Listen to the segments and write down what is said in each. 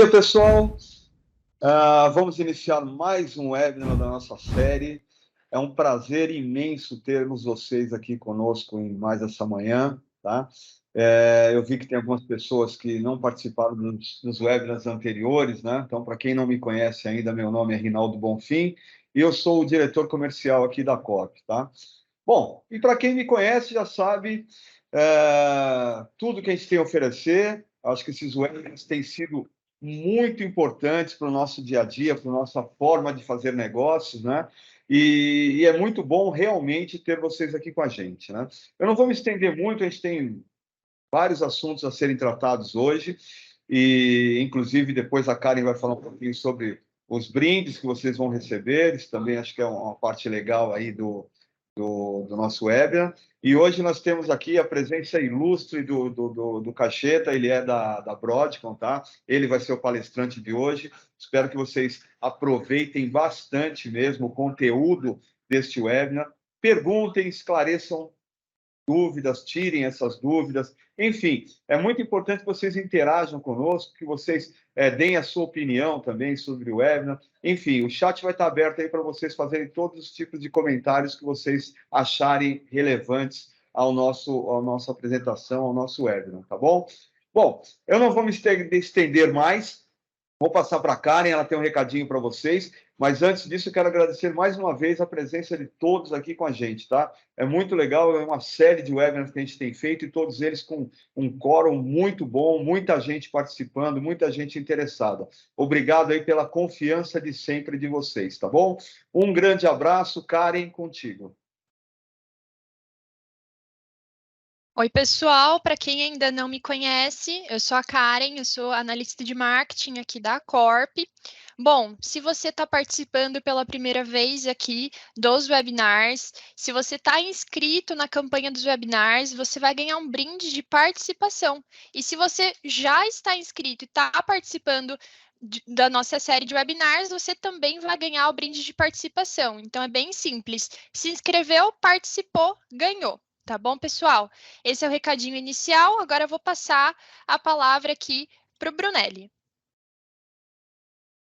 dia, pessoal. Vamos iniciar mais um webinar da nossa série. É um prazer imenso termos vocês aqui conosco em mais essa manhã, tá? Eu vi que tem algumas pessoas que não participaram dos webinars anteriores, né? Então, para quem não me conhece ainda, meu nome é Rinaldo Bonfim e eu sou o diretor comercial aqui da Corp, tá? Bom, e para quem me conhece já sabe tudo que a gente tem a oferecer. Acho que esses webinars têm sido muito importantes para o nosso dia a dia, para a nossa forma de fazer negócios, né? E é muito bom realmente ter vocês aqui com a gente, né? Eu não vou me estender muito, a gente tem vários assuntos a serem tratados hoje, e inclusive depois a Karen vai falar um pouquinho sobre os brindes que vocês vão receber. Isso também acho que é uma parte legal aí do nosso webinar. E hoje nós temos aqui a presença ilustre do Cacheta. Ele é da Broadcom, tá? Ele vai ser o palestrante de hoje. Espero que vocês aproveitem bastante mesmo o conteúdo deste webinar. Perguntem, esclareçam dúvidas, tirem essas dúvidas. Enfim, é muito importante que vocês interajam conosco, que vocês deem a sua opinião também sobre o webinar. Enfim, o chat vai estar aberto aí para vocês fazerem todos os tipos de comentários que vocês acharem relevantes à nossa apresentação, ao nosso webinar, tá bom? Bom, eu não vou me estender mais. Vou passar para a Karen, ela tem um recadinho para vocês, mas antes disso eu quero agradecer mais uma vez a presença de todos aqui com a gente, tá? É muito legal, é uma série de webinars que a gente tem feito e todos eles com um quórum muito bom, muita gente participando, muita gente interessada. Obrigado aí pela confiança de sempre de vocês, tá bom? Um grande abraço, Karen, contigo. Oi, pessoal. Para quem ainda não me conhece, eu sou a Karen, eu sou analista de marketing aqui da Corp. Bom, se você está participando pela primeira vez aqui dos webinars, se você está inscrito na campanha dos webinars, você vai ganhar um brinde de participação. E se você já está inscrito e está participando da nossa série de webinars, você também vai ganhar o brinde de participação. Então, é bem simples. Se inscreveu, participou, ganhou. Tá bom, pessoal? Esse é o recadinho inicial. Agora eu vou passar a palavra aqui para o Brunelli.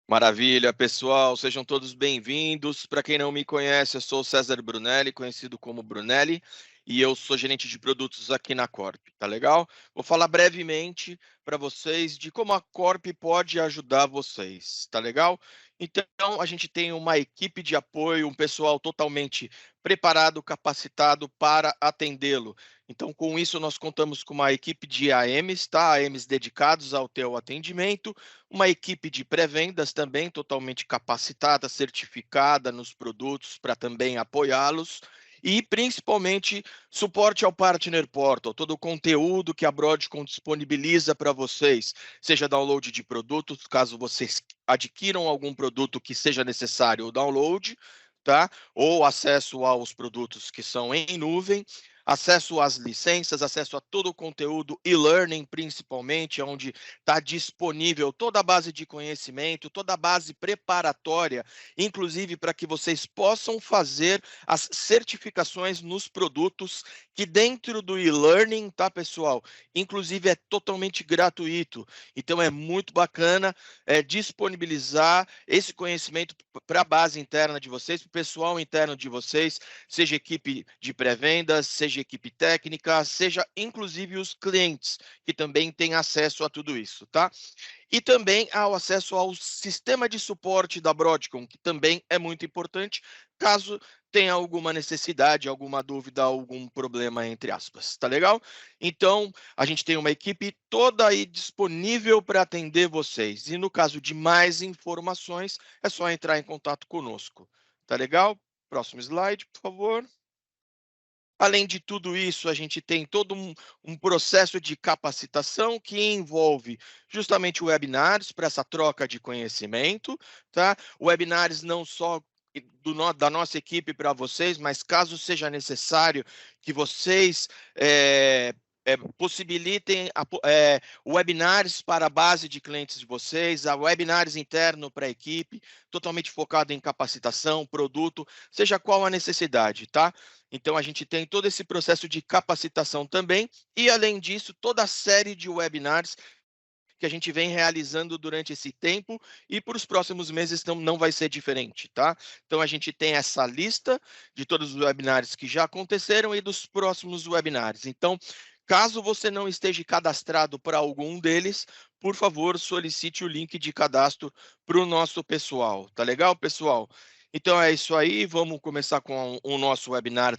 Maravilha, pessoal. Sejam todos bem-vindos. Para quem não me conhece, eu sou o César Brunelli, conhecido como Brunelli, e eu sou gerente de produtos aqui na Corp, tá legal? Vou falar brevemente para vocês de como a Corp pode ajudar vocês, tá legal? Então, a gente tem uma equipe de apoio, um pessoal totalmente preparado, capacitado para atendê-lo. Então, com isso, nós contamos com uma equipe de AMs, tá? AMs dedicados ao teu atendimento, uma equipe de pré-vendas também totalmente capacitada, certificada nos produtos para também apoiá-los. E, principalmente, suporte ao Partner Portal, todo o conteúdo que a Broadcom disponibiliza para vocês, seja download de produtos, caso vocês adquiram algum produto que seja necessário o download, tá? Ou acesso aos produtos que são em nuvem, acesso às licenças, acesso a todo o conteúdo e-learning, principalmente, onde está disponível toda a base de conhecimento, toda a base preparatória, inclusive para que vocês possam fazer as certificações nos produtos, que dentro do e-learning, tá, pessoal? Inclusive é totalmente gratuito. Então é muito bacana disponibilizar esse conhecimento para a base interna de vocês, para o pessoal interno de vocês, seja equipe de pré-vendas, seja equipe técnica, seja inclusive os clientes, que também têm acesso a tudo isso, tá? E também ao acesso ao sistema de suporte da Broadcom, que também é muito importante, caso tenha alguma necessidade, alguma dúvida, algum problema, entre aspas, tá legal? Então, a gente tem uma equipe toda aí disponível para atender vocês. E no caso de mais informações, é só entrar em contato conosco, tá legal? Próximo slide, por favor. Além de tudo isso, a gente tem todo um processo de capacitação que envolve justamente webinars para essa troca de conhecimento, tá? Webinars não só da nossa equipe para vocês, mas caso seja necessário que vocês possibilitem webinars para a base de clientes de vocês, webinars interno para a equipe, totalmente focado em capacitação, produto, seja qual a necessidade, tá? Então, a gente tem todo esse processo de capacitação também, e além disso, toda a série de webinars que a gente vem realizando durante esse tempo e para os próximos meses não vai ser diferente, tá? Então a gente tem essa lista de todos os webinários que já aconteceram e dos próximos webinários. Então, caso você não esteja cadastrado para algum deles, por favor, solicite o link de cadastro para o nosso pessoal. Tá legal, pessoal? Então é isso aí, vamos começar com o nosso webinar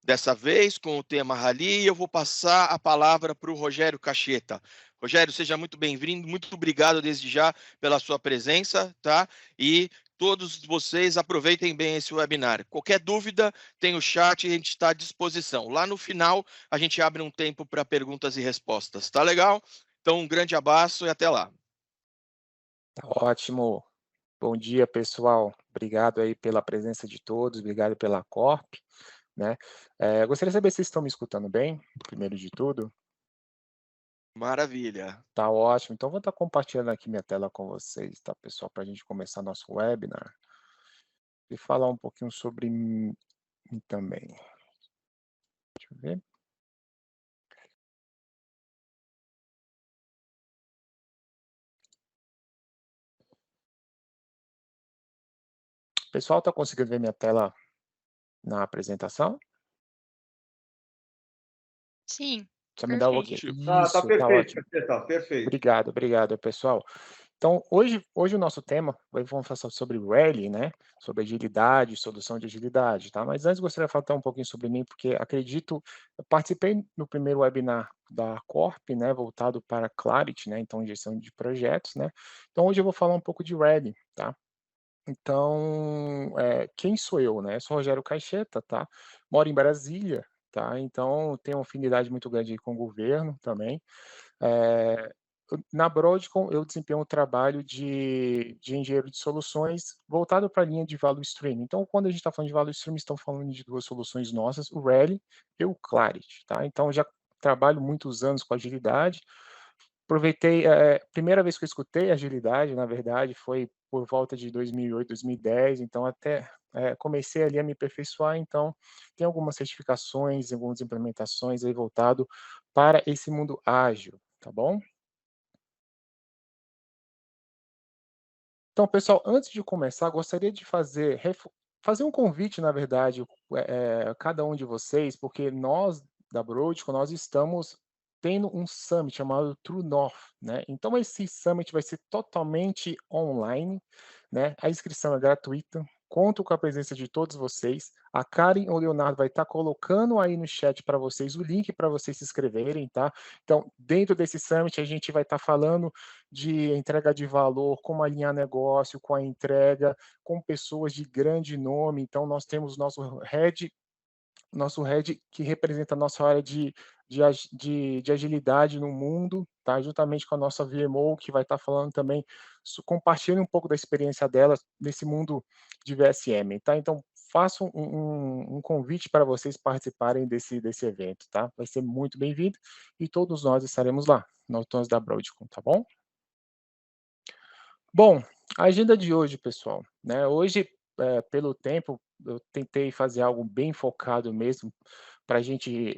dessa vez, com o tema Rally, e eu vou passar a palavra para o Rogério Cacheta. Rogério, seja muito bem-vindo, muito obrigado desde já pela sua presença, tá? E todos vocês aproveitem bem esse webinar. Qualquer dúvida, tem o chat e a gente está à disposição. Lá no final, a gente abre um tempo para perguntas e respostas, tá legal? Então, um grande abraço e até lá. Tá ótimo. Bom dia, pessoal. Obrigado aí pela presença de todos, obrigado pela Corp, né? Gostaria de saber se vocês estão me escutando bem, primeiro de tudo. Maravilha. Tá ótimo. Então, vou estar compartilhando aqui minha tela com vocês, tá, pessoal, para a gente começar nosso webinar e falar um pouquinho sobre mim também. Deixa eu ver. Pessoal, está conseguindo ver minha tela na apresentação? Sim, Só me dá o ok. Perfeito. Tá Isso, tá perfeito, ótimo. tá perfeito. Obrigado, pessoal. Então, hoje o nosso tema, vamos falar sobre Rally, né? Sobre agilidade, solução de agilidade, tá? Mas antes gostaria de falar um pouquinho sobre mim, porque acredito, eu participei no primeiro webinar da Corp, né? Voltado para Clarity, né? Então, gestão de projetos, né? Então, hoje eu vou falar um pouco de Rally, tá? Então, quem sou eu, né? Eu sou Rogério Caixeta, tá? Moro em Brasília, tá? Então, tenho uma afinidade muito grande aí com o governo também. Na Broadcom, eu desempenho um trabalho de engenheiro de soluções voltado para a linha de value stream. Então, quando a gente está falando de value stream, estamos falando de duas soluções nossas, o Rally e o Clarity, tá? Então, já trabalho muitos anos com agilidade. Aproveitei, primeira vez que eu escutei agilidade, na verdade, foi por volta de 2008, 2010, então até comecei ali a me aperfeiçoar, então tem algumas certificações, algumas implementações aí voltado para esse mundo ágil, tá bom? Então, pessoal, antes de começar, gostaria de fazer um convite, na verdade, a cada um de vocês, porque nós, da Broadcom, nós estamos tendo um summit chamado True North, né? Então, esse summit vai ser totalmente online, né? A inscrição é gratuita. Conto com a presença de todos vocês. A Karen ou o Leonardo vai estar colocando aí no chat para vocês o link para vocês se inscreverem, tá? Então, dentro desse summit, a gente vai estar falando de entrega de valor, como alinhar negócio com a entrega, com pessoas de grande nome. Então, nós temos nosso head que representa a nossa área de agilidade no mundo, tá? Juntamente com a nossa VMO, que vai estar falando também, compartilhando um pouco da experiência dela nesse mundo de VSM, tá? Então, faço um convite para vocês participarem desse evento, tá? Vai ser muito bem-vindo e todos nós estaremos lá, nós todos da Broadcom, tá bom? Bom, a agenda de hoje, pessoal, né? Hoje, pelo tempo, eu tentei fazer algo bem focado mesmo, para a gente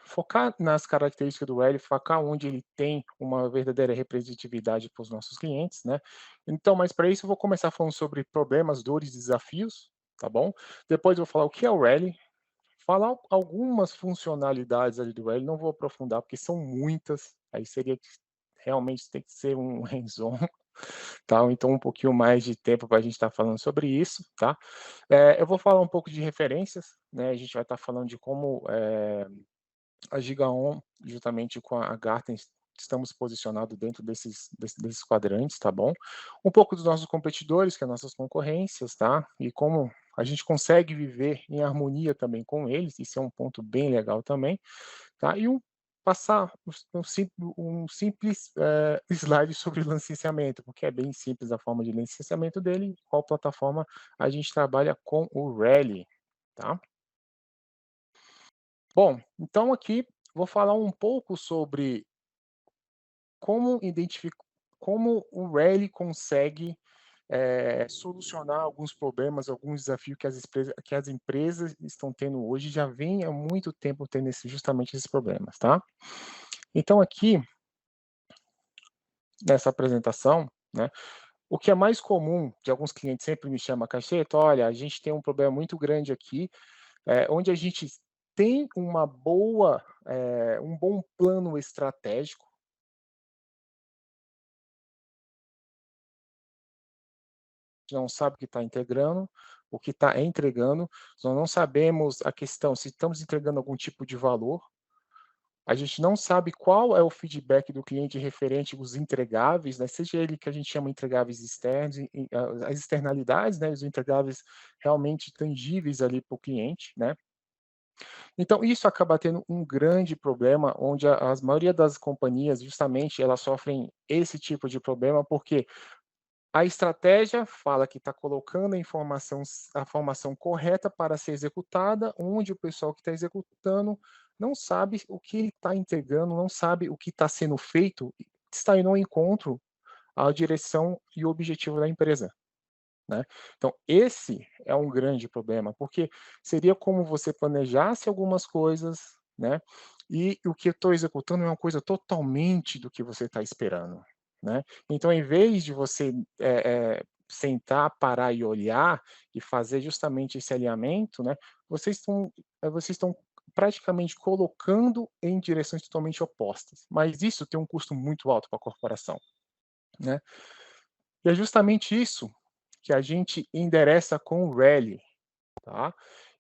focar nas características do L, focar onde ele tem uma verdadeira representatividade para os nossos clientes, né? Então, mas para isso eu vou começar falando sobre problemas, dores e desafios, tá bom? Depois eu vou falar o que é o Rally, falar algumas funcionalidades ali do Rally, não vou aprofundar porque são muitas, aí seria realmente tem que ser um hands-on, tá? Então um pouquinho mais de tempo para a gente estar falando sobre isso, tá? Eu vou falar um pouco de referências, né? A gente vai estar falando de como a GigaOn, juntamente com a Gartner, estamos posicionados dentro desses quadrantes, tá bom? Um pouco dos nossos competidores, que são nossas concorrências, tá? E como a gente consegue viver em harmonia também com eles, isso é um ponto bem legal também, tá? E passar um simples slide sobre o licenciamento, porque é bem simples a forma de licenciamento dele, qual plataforma a gente trabalha com o Rally, tá? Bom, então aqui vou falar um pouco sobre como o Rally consegue solucionar alguns problemas, alguns desafios que as empresas estão tendo hoje, já vem há muito tempo tendo justamente esses problemas, tá? Então aqui nessa apresentação, né, o que é mais comum, que alguns clientes sempre me chamam, Cacheta, olha, a gente tem um problema muito grande aqui, onde a gente tem um bom plano estratégico, não sabe o que está integrando, o que está entregando, nós não sabemos a questão se estamos entregando algum tipo de valor, a gente não sabe qual é o feedback do cliente referente aos entregáveis, né, seja ele que a gente chama entregáveis externos, as externalidades, né, os entregáveis realmente tangíveis ali para o cliente, né. Então isso acaba tendo um grande problema, onde a maioria das companhias, justamente, elas sofrem esse tipo de problema, porque a estratégia fala que está colocando a formação correta para ser executada, onde o pessoal que está executando não sabe o que ele está entregando, não sabe o que está sendo feito, está indo ao encontro à direção e objetivo da empresa, né. Então esse é um grande problema, porque seria como você planejasse algumas coisas, né, e o que eu estou executando é uma coisa totalmente do que você está esperando, né. Então, em vez de você, sentar, parar e olhar, e fazer justamente esse alinhamento, né, vocês estão praticamente colocando em direções totalmente opostas, mas isso tem um custo muito alto para a corporação, né. E é justamente isso que a gente endereça com o Rally, tá.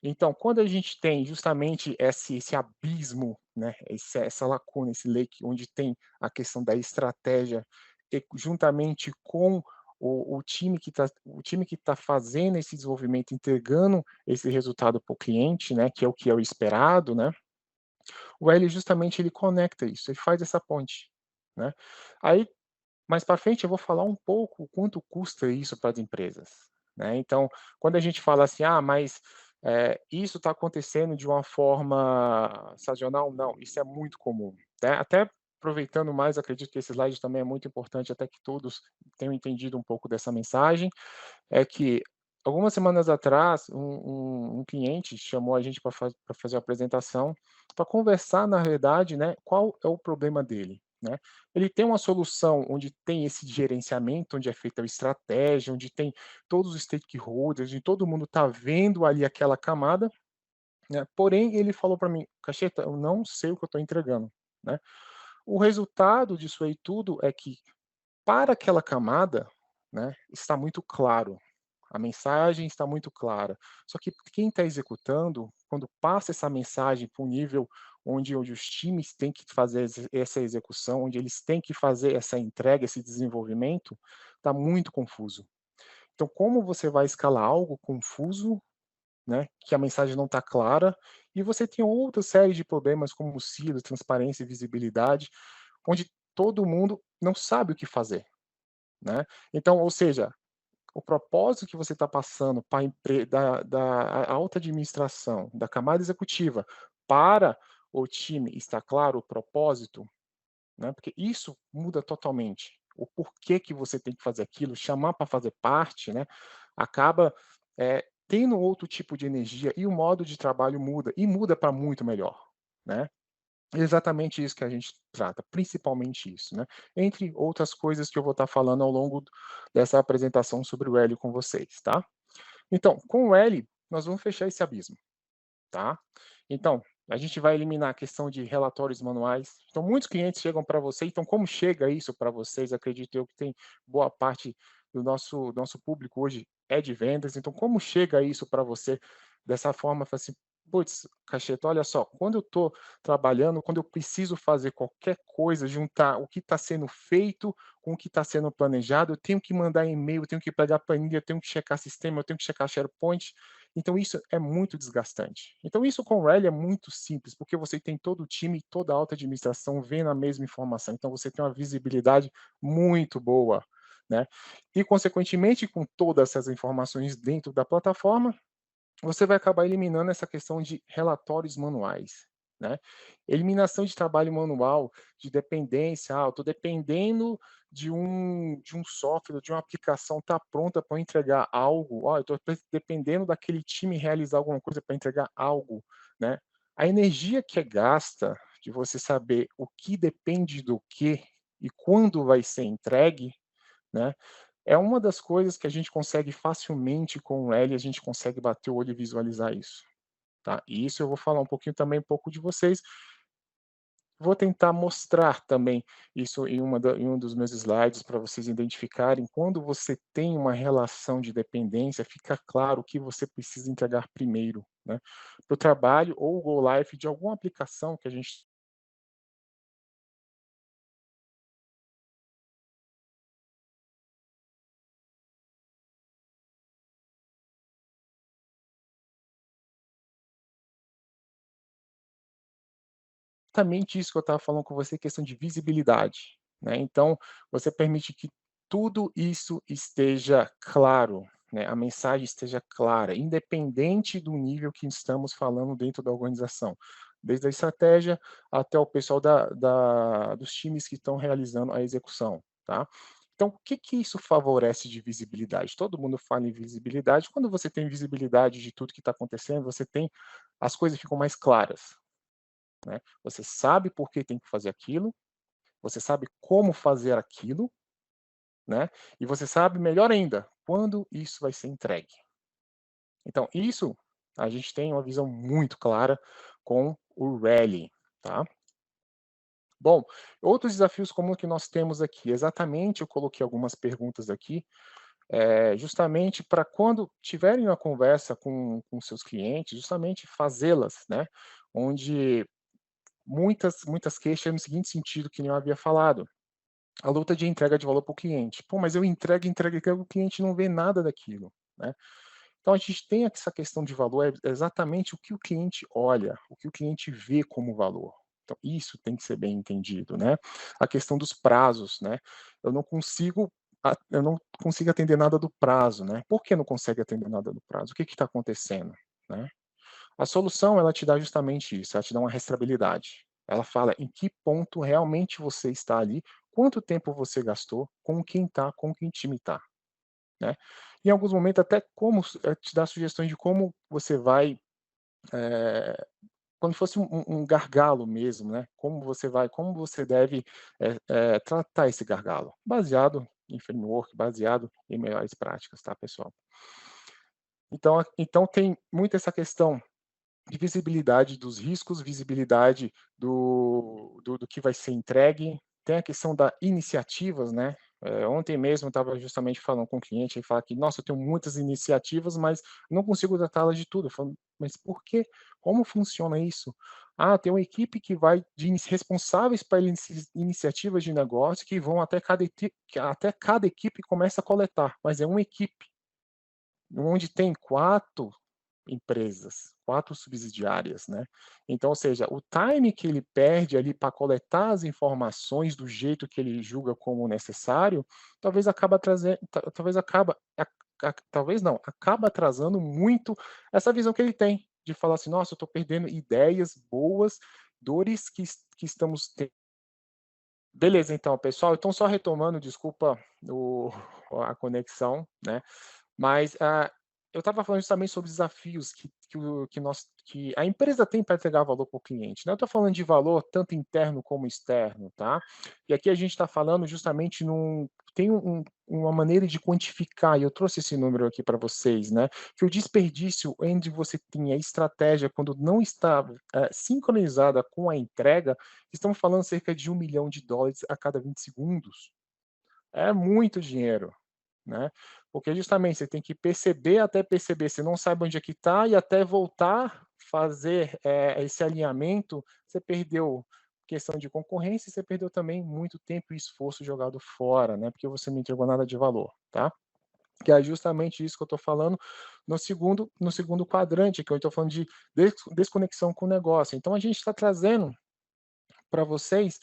Então, quando a gente tem justamente esse abismo, né, essa lacuna, esse lake, onde tem a questão da estratégia, e juntamente com o time que tá fazendo esse desenvolvimento, entregando esse resultado para o cliente, né, que é o esperado, né, o Rally justamente ele conecta isso, ele faz essa ponte, né. Aí mais para frente eu vou falar um pouco o quanto custa isso para as empresas, né. Então, quando a gente fala assim: "Ah, mas, isso está acontecendo de uma forma sazonal", não, isso é muito comum, né. Até aproveitando mais, acredito que esse slide também é muito importante, até que todos tenham entendido um pouco dessa mensagem, é que algumas semanas atrás, um cliente chamou a gente para fazer uma apresentação, para conversar, na verdade, né, qual é o problema dele, né. Ele tem uma solução onde tem esse gerenciamento, onde é feita a estratégia, onde tem todos os stakeholders, onde todo mundo está vendo ali aquela camada, né, porém ele falou para mim: "Cacheta, eu não sei o que eu estou entregando", né. O resultado disso aí tudo é que, para aquela camada, né, está muito claro, a mensagem está muito clara. Só que quem está executando, quando passa essa mensagem para um nível onde os times têm que fazer essa execução, onde eles têm que fazer essa entrega, esse desenvolvimento, está muito confuso. Então, como você vai escalar algo confuso, né, que a mensagem não está clara, e você tem outra série de problemas como silos, transparência e visibilidade, onde todo mundo não sabe o que fazer, né? Então, ou seja, o propósito que você está passando para da alta administração, da camada executiva, para o time, está claro o propósito, né, porque isso muda totalmente. O porquê que você tem que fazer aquilo, chamar para fazer parte, né, acaba, tendo outro tipo de energia e o modo de trabalho muda, e muda para muito melhor, né. É exatamente isso que a gente trata, principalmente isso, né. Entre outras coisas que eu vou estar falando ao longo dessa apresentação sobre o Hélio com vocês, tá. Então, com o L, nós vamos fechar esse abismo, tá. Então, a gente vai eliminar a questão de relatórios manuais. Então, muitos clientes chegam para você, então como chega isso para vocês? Acredito eu que tem boa parte do nosso público hoje é de vendas, então como chega isso para você dessa forma, fala assim: "Puts, Cacheta, olha só, quando eu estou trabalhando, quando eu preciso fazer qualquer coisa, juntar o que está sendo feito com o que está sendo planejado, eu tenho que mandar e-mail, eu tenho que pegar planilha, eu tenho que checar sistema, eu tenho que checar SharePoint, então isso é muito desgastante". Então isso com o Rally é muito simples, porque você tem todo o time, toda a alta administração vendo a mesma informação, então você tem uma visibilidade muito boa, né. E consequentemente, com todas essas informações dentro da plataforma, você vai acabar eliminando essa questão de relatórios manuais, né. Eliminação de trabalho manual, de dependência, eu estou dependendo de um software, de uma aplicação tá pronta para entregar algo, eu estou dependendo daquele time realizar alguma coisa para entregar algo, né. A energia que é gasta de você saber o que depende do quê, e quando vai ser entregue, né, é uma das coisas que a gente consegue facilmente com o Rally, a gente consegue bater o olho e visualizar isso, tá? E isso eu vou falar um pouquinho também, um pouco de vocês. Vou tentar mostrar também isso em um dos meus slides para vocês identificarem. Quando você tem uma relação de dependência, fica claro o que você precisa entregar primeiro, né? Para o trabalho ou o go live de alguma aplicação que a gente exatamente isso que eu estava falando com você, questão de visibilidade, né. Então, você permite que tudo isso esteja claro, né, a mensagem esteja clara, independente do nível que estamos falando dentro da organização, desde a estratégia até o pessoal dos times que estão realizando a execução, tá. Então, o que que isso favorece de visibilidade? Todo mundo fala em visibilidade, quando você tem visibilidade de tudo que está acontecendo, você tem as coisas ficam mais claras, né? Você sabe por que tem que fazer aquilo, você sabe como fazer aquilo, né? E você sabe, melhor ainda, quando isso vai ser entregue. Então, isso a gente tem uma visão muito clara com o Rally, tá? Bom, outros desafios comuns que nós temos aqui, exatamente eu coloquei algumas perguntas aqui, justamente para quando tiverem uma conversa com seus clientes, justamente fazê-las, né? Onde muitas queixas no seguinte sentido que nem eu havia falado, a luta de entrega de valor para o cliente. Pô, mas eu entrego, o cliente não vê nada daquilo, né. Então a gente tem essa questão de valor, é exatamente o que o cliente olha, o que o cliente vê como valor. Então isso tem que ser bem entendido, né. A questão dos prazos, né, eu não consigo eu não consigo atender nada do prazo, né. Por que não consegue atender nada do prazo? O que está acontecendo, né? A solução, ela te dá justamente isso, ela te dá uma rastreabilidade. Ela fala em que ponto realmente você está ali, quanto tempo você gastou, com quem está, com que time está, né. Em alguns momentos até como te dá sugestões de como você vai, eh, como se fosse um gargalo mesmo, né, como você deve, tratar esse gargalo, baseado em framework, baseado em melhores práticas, tá, pessoal. Então tem muito essa questão de visibilidade dos riscos, visibilidade do que vai ser entregue. Tem a questão da iniciativas, né. Ontem mesmo eu estava justamente falando com um cliente, ele fala que: "Nossa, eu tenho muitas iniciativas, mas não consigo tratá-las de tudo". Eu falo: "Mas por quê? Como funciona isso?". "Ah, tem uma equipe que vai de responsáveis para iniciativas de negócio que vão até cada equipe começa a coletar", mas é uma equipe, onde tem 4 empresas, 4 subsidiárias, né. Então, ou seja, o time que ele perde ali para coletar as informações do jeito que ele julga como necessário, talvez acaba trazendo, talvez acaba talvez não, acaba atrasando muito essa visão que ele tem, de falar assim: "Nossa, eu estou perdendo ideias boas, dores que estamos tendo". Beleza então, pessoal, então só retomando, desculpa o a conexão, né. Mas, eu estava falando justamente sobre os desafios que a empresa tem para entregar valor para o cliente, né. Eu estou falando de valor tanto interno como externo, tá. E aqui a gente está falando justamente tem uma maneira de quantificar, e eu trouxe esse número aqui para vocês, né, que o desperdício onde você tem a estratégia quando não está, sincronizada com a entrega, estamos falando cerca de $1.000.000 a cada 20 segundos. É muito dinheiro, né, porque justamente você tem que perceber, até perceber, você não sabe onde é que está e até voltar, fazer, esse alinhamento, você perdeu questão de concorrência e você perdeu também muito tempo e esforço jogado fora, né, porque você não entregou nada de valor, tá. Que é justamente isso que eu estou falando no segundo quadrante, que eu estou falando de desconexão com o negócio. Então a gente está trazendo para vocês,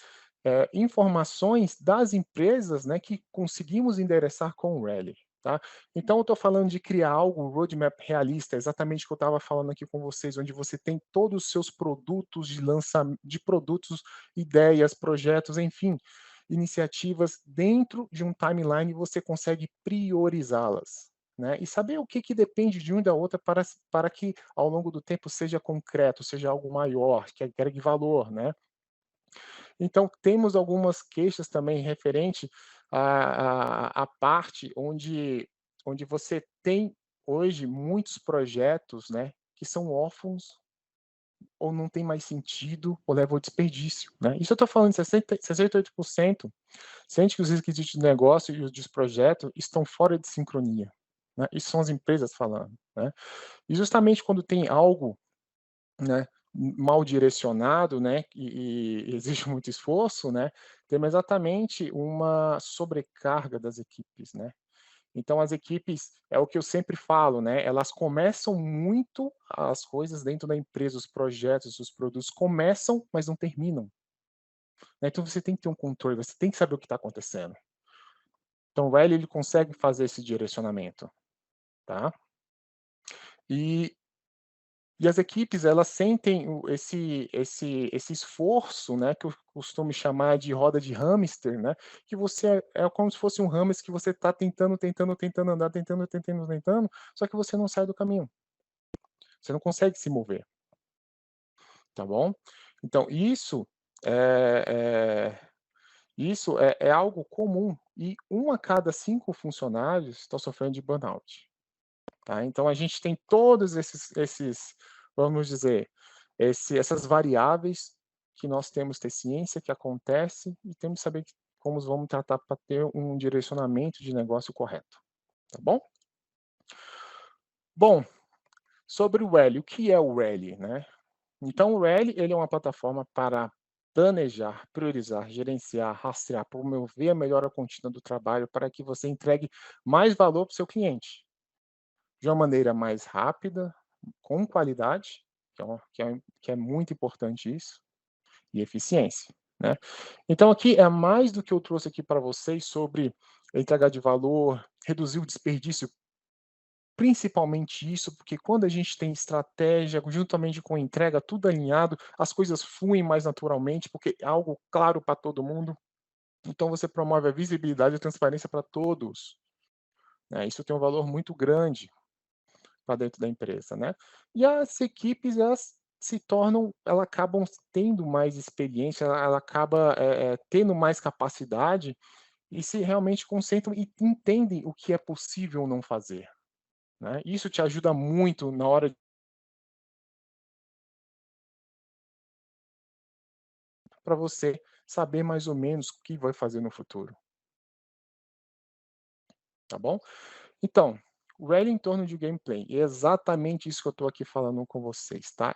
informações das empresas, né, que conseguimos endereçar com o Rally, tá. Então eu estou falando de criar algo, um roadmap realista, exatamente o que eu estava falando aqui com vocês, onde você tem todos os seus produtos de produtos, ideias, projetos, enfim, iniciativas dentro de um timeline, e você consegue priorizá-las, né, e saber o que depende de uma e da outra para que ao longo do tempo seja concreto, seja algo maior, que agregue valor, né. Então, temos algumas queixas também referente à parte onde você tem hoje muitos projetos, né, que são órfãos ou não tem mais sentido ou leva ao desperdício, né. Isso eu estou falando de 68%, sente que os requisitos de negócio e os dos projetos estão fora de sincronia, né. Isso são as empresas falando, né. E justamente quando tem algo, né, mal direcionado, né, e exige muito esforço, né, temos exatamente uma sobrecarga das equipes, né. Então as equipes, é o que eu sempre falo, né, elas começam muito as coisas dentro da empresa, os projetos, os produtos começam, mas não terminam, né. Então você tem que ter um controle, você tem que saber o que está acontecendo. Então o L ele consegue fazer esse direcionamento, tá. E E as equipes, elas sentem esse esforço, né, que eu costumo chamar de roda de hamster, né, que você é como se fosse um hamster que você está tentando andar, tentando, só que você não sai do caminho. Você não consegue se mover, tá bom? Então é isso é algo comum e 1 a cada 5 funcionários estão sofrendo de burnout. Tá? Então a gente tem todos esses, vamos dizer, essas variáveis que nós temos que ter ciência que acontece e temos que saber como vamos tratar para ter um direcionamento de negócio correto, tá bom? Bom, sobre o Rally, o que é o Rally, né? Então o Rally, ele é uma plataforma para planejar, priorizar, gerenciar, rastrear, promover a melhora contínua do trabalho para que você entregue mais valor para o seu cliente, de uma maneira mais rápida, com qualidade, que é muito importante isso, e eficiência, né. Então aqui é mais do que eu trouxe aqui para vocês sobre entregar de valor, reduzir o desperdício, principalmente isso, porque quando a gente tem estratégia, juntamente com entrega, tudo alinhado, as coisas fluem mais naturalmente, porque é algo claro para todo mundo, então você promove a visibilidade e a transparência para todos, né, isso tem um valor muito grande para dentro da empresa, né. E as equipes elas acabam tendo mais experiência, ela acaba, tendo mais capacidade e se realmente concentram e entendem o que é possível não fazer, né. Isso te ajuda muito na hora para você saber mais ou menos o que vai fazer no futuro, tá bom? Então, o Rally em torno de gameplay, é exatamente isso que eu estou aqui falando com vocês, tá?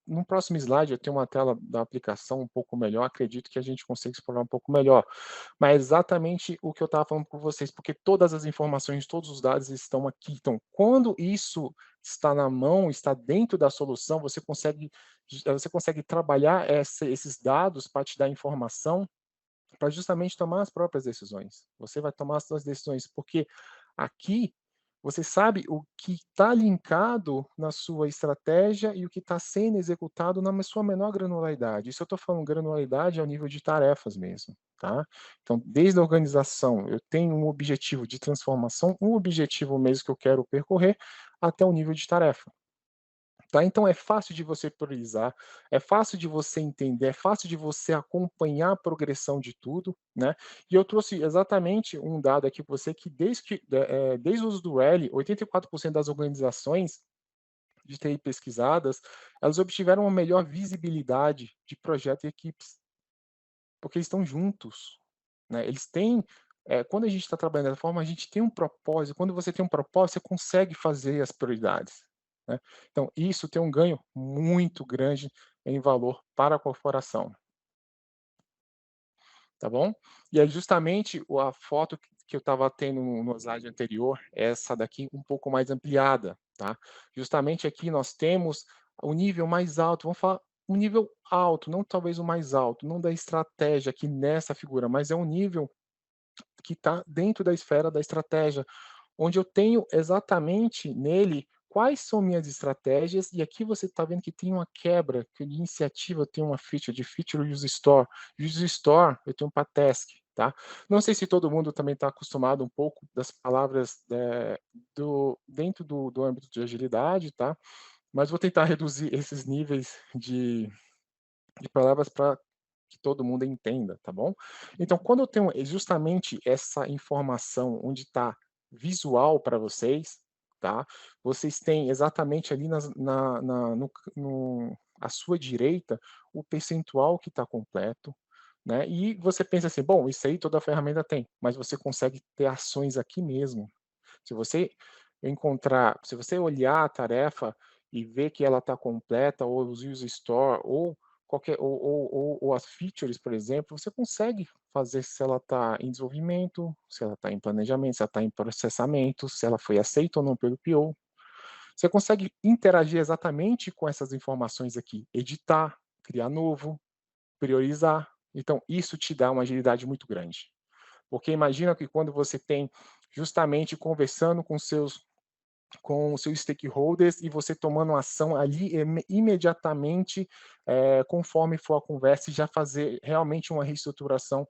No próximo slide eu tenho uma tela da aplicação um pouco melhor, acredito que a gente consiga explorar um pouco melhor, mas é exatamente o que eu estava falando com vocês, porque todas as informações, todos os dados estão aqui. Então, quando isso está na mão, está dentro da solução, você consegue trabalhar esses dados para te dar informação para justamente tomar as próprias decisões. Você vai tomar as suas decisões, porque aqui você sabe o que está linkado na sua estratégia e o que está sendo executado na sua menor granularidade. Isso eu estou falando granularidade ao nível de tarefas mesmo, tá? Então, desde a organização, eu tenho um objetivo de transformação, um objetivo mesmo que eu quero percorrer, até o nível de tarefa. Tá? Então é fácil de você priorizar, é fácil de você entender, é fácil de você acompanhar a progressão de tudo, né? E eu trouxe exatamente um dado aqui para você que desde o uso do L, 84% das organizações de TI pesquisadas, elas obtiveram uma melhor visibilidade de projeto e equipes, porque eles estão juntos, né? Eles têm quando a gente está trabalhando dessa forma, a gente tem um propósito. Quando você tem um propósito, você consegue fazer as prioridades, né? Então, isso tem um ganho muito grande em valor para a corporação, tá bom? E aí, justamente, a foto que eu estava tendo no slide anterior, é essa daqui um pouco mais ampliada, tá? Justamente aqui nós temos o nível mais alto, vamos falar um nível alto, não talvez o mais alto, não da estratégia aqui nessa figura, mas é um nível que está dentro da esfera da estratégia, onde eu tenho exatamente nele quais são minhas estratégias, e aqui você está vendo que tem uma quebra, que de iniciativa tem uma feature, de feature use store. Use store eu tenho para task, tá? Não sei se todo mundo também está acostumado um pouco das palavras dentro do âmbito de agilidade, tá? Mas vou tentar reduzir esses níveis de palavras para que todo mundo entenda, tá bom? Então, quando eu tenho justamente essa informação onde está visual para vocês, tá? Vocês têm exatamente ali à sua direita o percentual que está completo, né? E você pensa assim, bom, isso aí toda a ferramenta tem, mas você consegue ter ações aqui mesmo. Se você se você olhar a tarefa e ver que ela está completa, ou os use store, ou qualquer, ou as features, por exemplo, você consegue fazer se ela está em desenvolvimento, se ela está em planejamento, se ela está em processamento, se ela foi aceita ou não pelo PO. Você consegue interagir exatamente com essas informações aqui, editar, criar novo, priorizar. Então, isso te dá uma agilidade muito grande. Porque imagina que quando você tem justamente conversando com os seus stakeholders e você tomando ação ali imediatamente, conforme for a conversa, e já fazer realmente uma reestruturação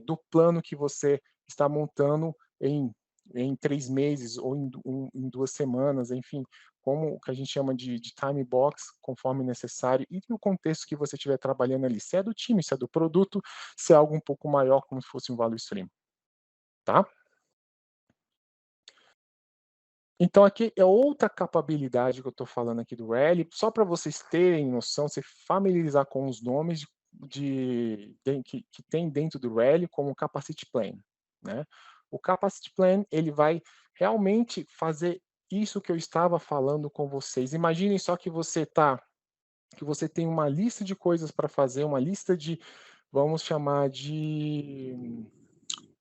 do plano que você está montando em 3 meses ou em 2 semanas, enfim, como o que a gente chama de time box, conforme necessário, e no contexto que você estiver trabalhando ali, se é do time, se é do produto, se é algo um pouco maior, como se fosse um value stream, tá? Então aqui é outra capabilidade que eu estou falando aqui do Rally, só para vocês terem noção, se familiarizar com os nomes que tem dentro do Rally, como o Capacity Plan, né? O Capacity Plan, ele vai realmente fazer isso que eu estava falando com vocês. Imaginem só que você tem uma lista de coisas para fazer, uma lista de, vamos chamar de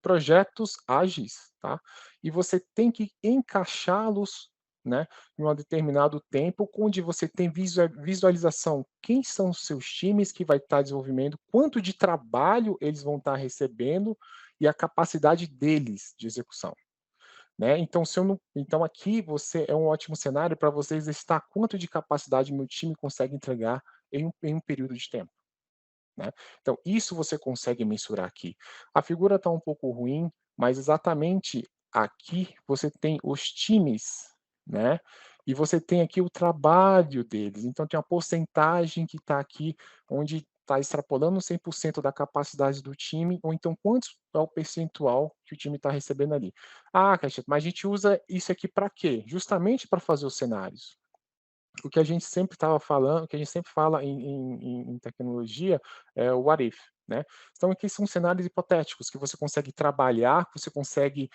projetos ágeis, tá? E você tem que encaixá-los, né, em um determinado tempo, onde você tem visualização, quem são os seus times que vai estar desenvolvendo, quanto de trabalho eles vão estar recebendo e a capacidade deles de execução, né? Então, então aqui você é um ótimo cenário para você exercitar quanto de capacidade meu time consegue entregar em um período de tempo. Né? Então, isso você consegue mensurar aqui. A figura está um pouco ruim, mas exatamente aqui você tem os times, né? E você tem aqui o trabalho deles. Então, tem uma porcentagem que está aqui, onde está extrapolando 100% da capacidade do time, ou então quanto é o percentual que o time está recebendo ali. Ah, Caixeta, mas a gente usa isso aqui para quê? Justamente para fazer os cenários. O que a gente sempre estava falando, o que a gente sempre fala em tecnologia é o what if, né? Então aqui são cenários hipotéticos que você consegue trabalhar, que você consegue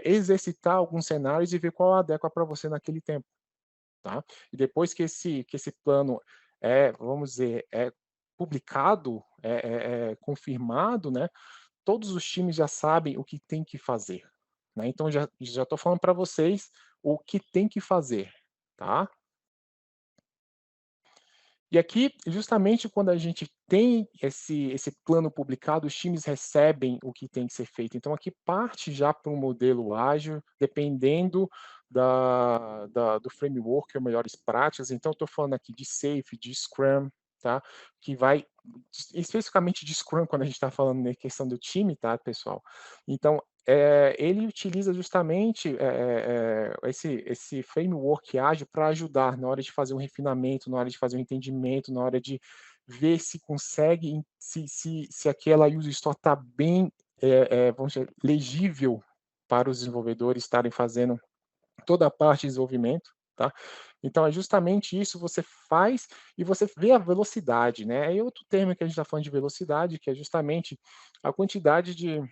exercitar alguns cenários e ver qual adequa para você naquele tempo, tá? E depois que esse plano vamos dizer, publicado, confirmado, né? Todos os times já sabem o que tem que fazer, né? Então já estou falando para vocês o que tem que fazer, tá? E aqui, justamente quando a gente tem esse plano publicado, os times recebem o que tem que ser feito. Então, aqui parte já para um modelo ágil, dependendo do framework ou melhores práticas. Então, estou falando aqui de Safe, de Scrum, tá? Que vai, especificamente de Scrum, quando a gente está falando na questão do time, tá, pessoal? Então, ele utiliza justamente esse framework ágil para ajudar na hora de fazer um refinamento, na hora de fazer um entendimento, na hora de ver se consegue, se aquela user story está bem, vamos dizer, legível para os desenvolvedores estarem fazendo toda a parte de desenvolvimento, tá? Então é justamente isso, você faz e você vê a velocidade, né? Aí outro termo que a gente está falando de velocidade, que é justamente a quantidade de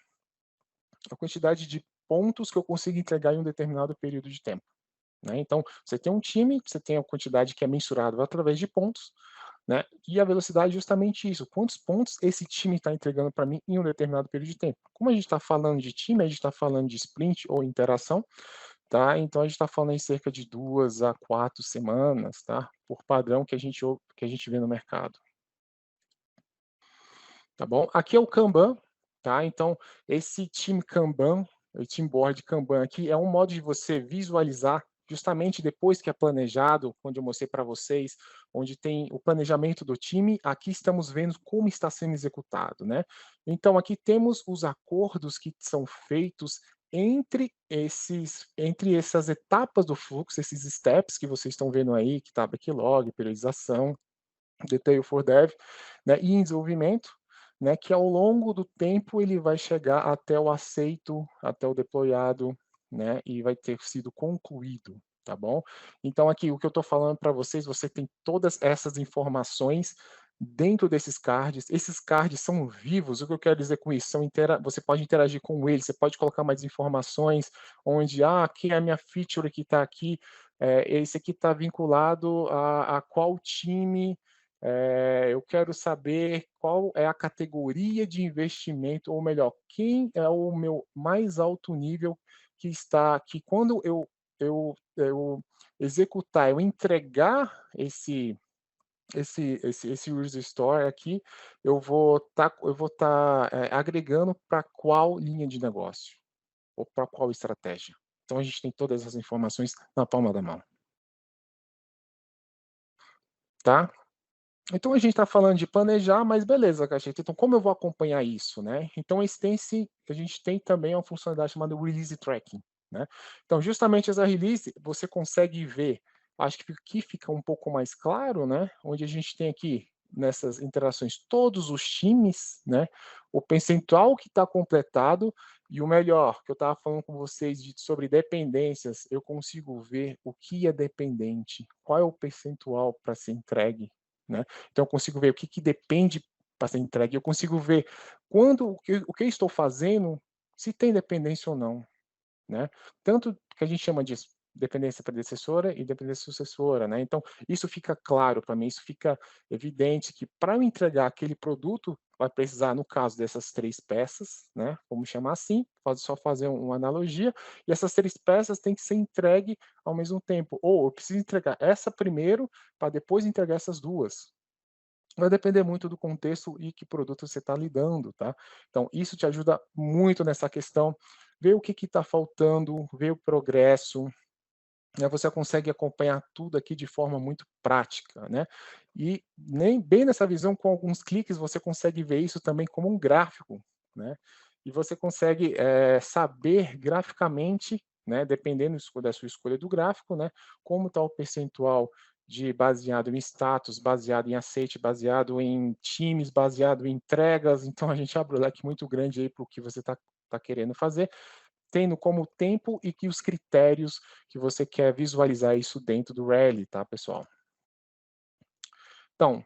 pontos que eu consigo entregar em um determinado período de tempo, né? Então, você tem um time, você tem a quantidade que é mensurada através de pontos, né? E a velocidade é justamente isso. Quantos pontos esse time está entregando para mim em um determinado período de tempo? Como a gente está falando de time, a gente está falando de sprint ou interação, tá? Então a gente está falando em cerca de 2 a 4 semanas, tá? Por padrão que a gente vê no mercado. Tá bom? Aqui é o Kanban, tá? Então, esse time Kanban, o team board Kanban aqui, é um modo de você visualizar justamente depois que é planejado, onde eu mostrei para vocês, onde tem o planejamento do time, aqui estamos vendo como está sendo executado, né? Então, aqui temos os acordos que são feitos entre essas etapas do fluxo, esses steps que vocês estão vendo aí, que está backlog, periodização, Detail for Dev, né, e em desenvolvimento, né, que ao longo do tempo ele vai chegar até o aceito, até o deployado, né, e vai ter sido concluído, tá bom? Então aqui o que eu estou falando para vocês, você tem todas essas informações dentro desses cards. Esses cards são vivos. O que eu quero dizer com isso? Você pode interagir com eles, você pode colocar mais informações, onde, aqui é a minha feature que está aqui, esse aqui está vinculado a qual time, eu quero saber qual é a categoria de investimento, ou melhor, quem é o meu mais alto nível que está aqui. Quando eu executar, eu entregar esse user store aqui, eu vou estar agregando para qual linha de negócio ou para qual estratégia. Então a gente tem todas essas informações na palma da mão. Tá? Então a gente está falando de planejar, mas beleza, Cacheta. Então como eu vou acompanhar isso, né? Então a gente tem também uma funcionalidade chamada Release Tracking, né? Então justamente essa release você consegue ver, acho que aqui fica um pouco mais claro, né? Onde a gente tem aqui nessas interações todos os times, né? O percentual que está completado e o melhor, que eu estava falando com vocês sobre dependências, eu consigo ver o que é dependente, qual é o percentual para ser entregue, né? Então eu consigo ver o que depende para ser entregue, eu consigo ver o que eu estou fazendo, se tem dependência ou não, né? Tanto que a gente chama de dependência predecessora e dependência sucessora, né? Então isso fica claro para mim, isso fica evidente que para eu entregar aquele produto vai precisar, no caso dessas 3 peças, né? Vamos chamar assim, pode só fazer uma analogia, e essas 3 peças têm que ser entregue ao mesmo tempo, ou eu preciso entregar essa primeiro para depois entregar essas duas. Vai depender muito do contexto e que produto você está lidando, tá? Então, isso te ajuda muito nessa questão, ver o que está faltando, ver o progresso, né? Você consegue acompanhar tudo aqui de forma muito prática, né? E nem bem nessa visão, com alguns cliques, você consegue ver isso também como um gráfico, né? E você consegue saber graficamente, né, dependendo da sua escolha do gráfico, né, como está o percentual baseado em status, baseado em aceite, baseado em times, baseado em entregas. Então a gente abre um leque muito grande aí para o que você está querendo fazer, tendo como tempo e que os critérios que você quer visualizar isso dentro do Rally, tá, pessoal? Então,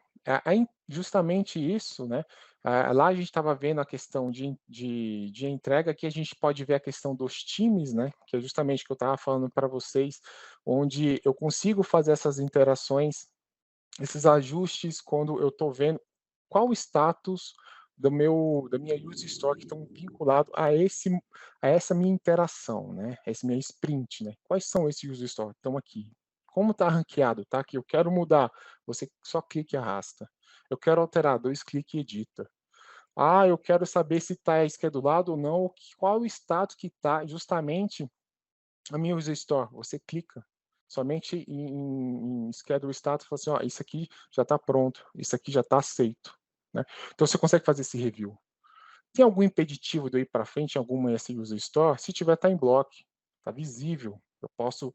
justamente isso, né? Lá a gente estava vendo a questão de entrega, aqui a gente pode ver a questão dos times, né? Que é justamente o que eu estava falando para vocês, onde eu consigo fazer essas interações, esses ajustes, quando eu estou vendo qual o status da minha user story que estão vinculados a essa minha interação, né? Essa minha sprint, né? Quais são esses user stories? Estão aqui. Como está ranqueado? Tá aqui. Eu quero mudar. Você só clica e arrasta. Eu quero alterar, 2 cliques e edita. Eu quero saber se está esquedulado ou não, qual o status que está justamente a minha user store. Você clica somente em schedule status e fala assim, isso aqui já está pronto, isso aqui já está aceito, né? Então você consegue fazer esse review. Tem algum impeditivo de eu ir para frente em alguma user store? Se tiver, está em block, está visível. Eu posso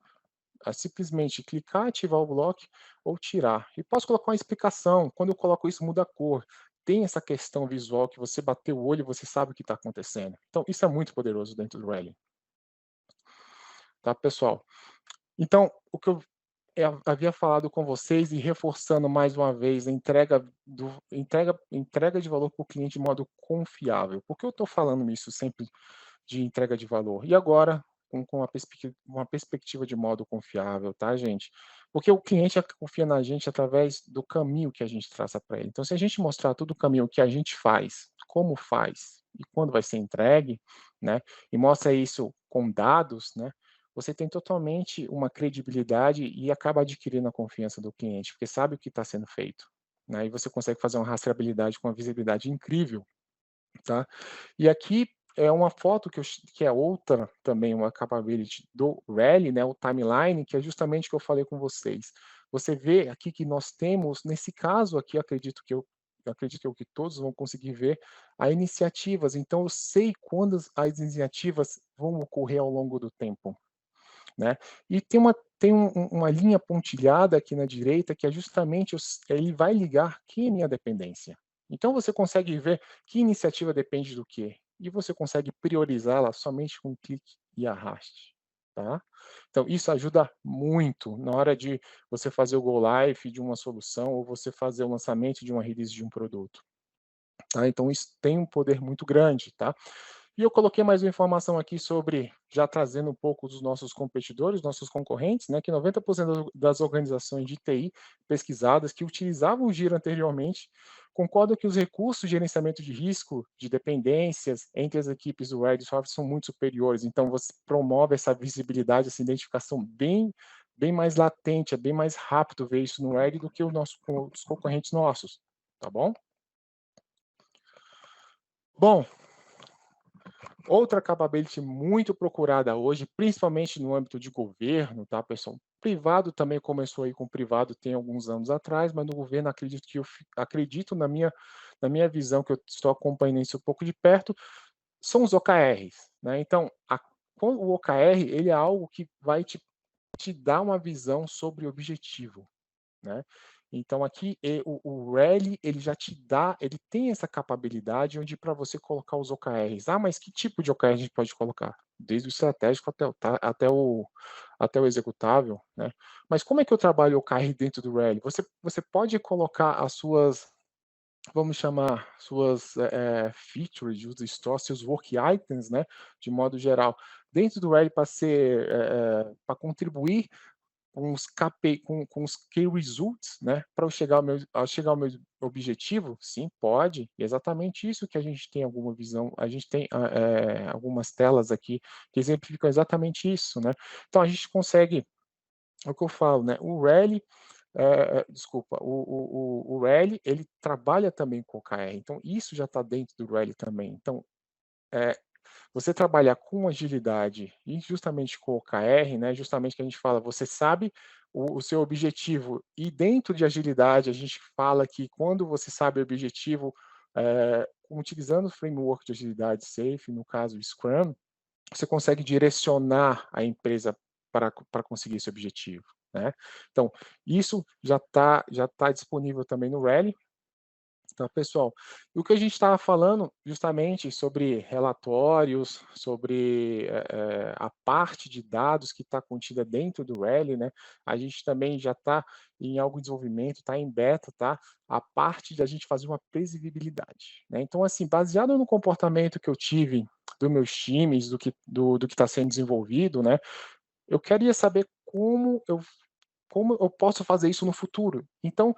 simplesmente clicar, ativar o bloco ou tirar. E posso colocar uma explicação. Quando eu coloco isso, muda a cor. Tem essa questão visual que você bateu o olho e você sabe o que está acontecendo. Então, isso é muito poderoso dentro do Rally. Tá, pessoal? Então, o que eu havia falado com vocês e reforçando mais uma vez a entrega de valor para o cliente de modo confiável. Por que eu estou falando isso sempre de entrega de valor? E agora, com uma perspectiva de modo confiável, tá, gente? Porque o cliente confia na gente através do caminho que a gente traça para ele. Então, se a gente mostrar todo o caminho que a gente faz, como faz e quando vai ser entregue, né, e mostra isso com dados, né, você tem totalmente uma credibilidade e acaba adquirindo a confiança do cliente, porque sabe o que está sendo feito, né? E você consegue fazer uma rastreabilidade com uma visibilidade incrível, tá? E aqui é uma foto que é outra também, uma capability do Rally, né? O timeline, que é justamente o que eu falei com vocês. Você vê aqui que nós temos, nesse caso aqui, acredito que todos vão conseguir ver, as iniciativas. Então, eu sei quando as iniciativas vão ocorrer ao longo do tempo. né? E tem uma linha pontilhada aqui na direita que é justamente, ele vai ligar que é minha dependência. Então você consegue ver que iniciativa depende do quê, e você consegue priorizá-la somente com um clique e arraste, tá? Então isso ajuda muito na hora de você fazer o go live de uma solução ou você fazer o lançamento de uma release de um produto, tá? Então isso tem um poder muito grande, tá? E eu coloquei mais uma informação aqui sobre, já trazendo um pouco dos nossos competidores, nossos concorrentes, né, que 90% das organizações de TI pesquisadas que utilizavam o Jira anteriormente concordam que os recursos de gerenciamento de risco, de dependências entre as equipes do Red Software são muito superiores. Então, você promove essa visibilidade, essa identificação bem mais latente, é bem mais rápido ver isso no Red do que os concorrentes nossos, tá bom? Bom, outra capability muito procurada hoje, principalmente no âmbito de governo, tá, pessoal? Privado também começou aí com privado tem alguns anos atrás, mas no governo acredito na minha visão, que eu estou acompanhando isso um pouco de perto, são os OKRs, né? Então, o OKR, ele é algo que vai te dar uma visão sobre o objetivo, né? Então aqui o Rally ele já te dá, ele tem essa capacidade onde para você colocar os OKRs. Ah, mas que tipo de OKR a gente pode colocar? Desde o estratégico até o executável, né? Mas como é que eu trabalho o OKR dentro do Rally? Você pode colocar as suas, vamos chamar, suas features, user stories, seus work items, né? De modo geral, dentro do Rally para contribuir com os key results, né, para eu chegar ao meu objetivo? Sim, pode. E exatamente isso que a gente tem alguma visão, a gente tem algumas telas aqui que exemplificam exatamente isso, né? Então a gente consegue, é o que eu falo, né? O Rally, desculpa, o Rally ele trabalha também com o OKR, então isso já está dentro do Rally também. Então, você trabalhar com agilidade e justamente com o OKR, né, justamente que a gente fala, você sabe o seu objetivo, e dentro de agilidade a gente fala que quando você sabe o objetivo, utilizando o framework de agilidade SAFe, no caso o Scrum, você consegue direcionar a empresa para conseguir esse objetivo, né? Então, isso já tá disponível também no Rally. Tá, pessoal, o que a gente estava falando justamente sobre relatórios, sobre a parte de dados que está contida dentro do Rally, né? A gente também já está em algum desenvolvimento, está em beta, tá? A parte de a gente fazer uma previsibilidade, né? Então, assim, baseado no comportamento que eu tive dos meus times, do que está sendo desenvolvido, né? Eu queria saber como eu posso fazer isso no futuro. Então,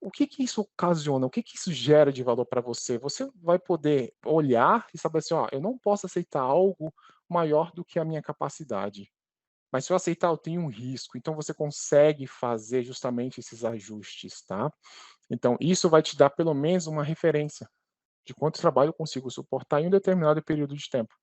o que isso ocasiona? O que isso gera de valor para você? Você vai poder olhar e saber assim, ó, eu não posso aceitar algo maior do que a minha capacidade. Mas se eu aceitar, eu tenho um risco. Então você consegue fazer justamente esses ajustes, tá? Então isso vai te dar pelo menos uma referência de quanto trabalho eu consigo suportar em um determinado período de tempo.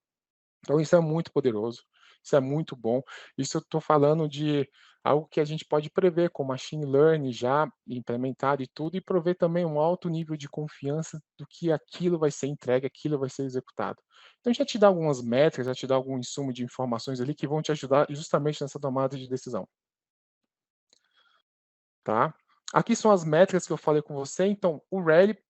Então isso é muito poderoso, isso é muito bom. Isso eu estou falando de algo que a gente pode prever com machine learning já implementado e tudo, e prover também um alto nível de confiança do que aquilo vai ser entregue, aquilo vai ser executado. Então já te dá algumas métricas, já te dá algum insumo de informações ali que vão te ajudar justamente nessa tomada de decisão. Tá? Aqui são as métricas que eu falei com você. Então, o Rally,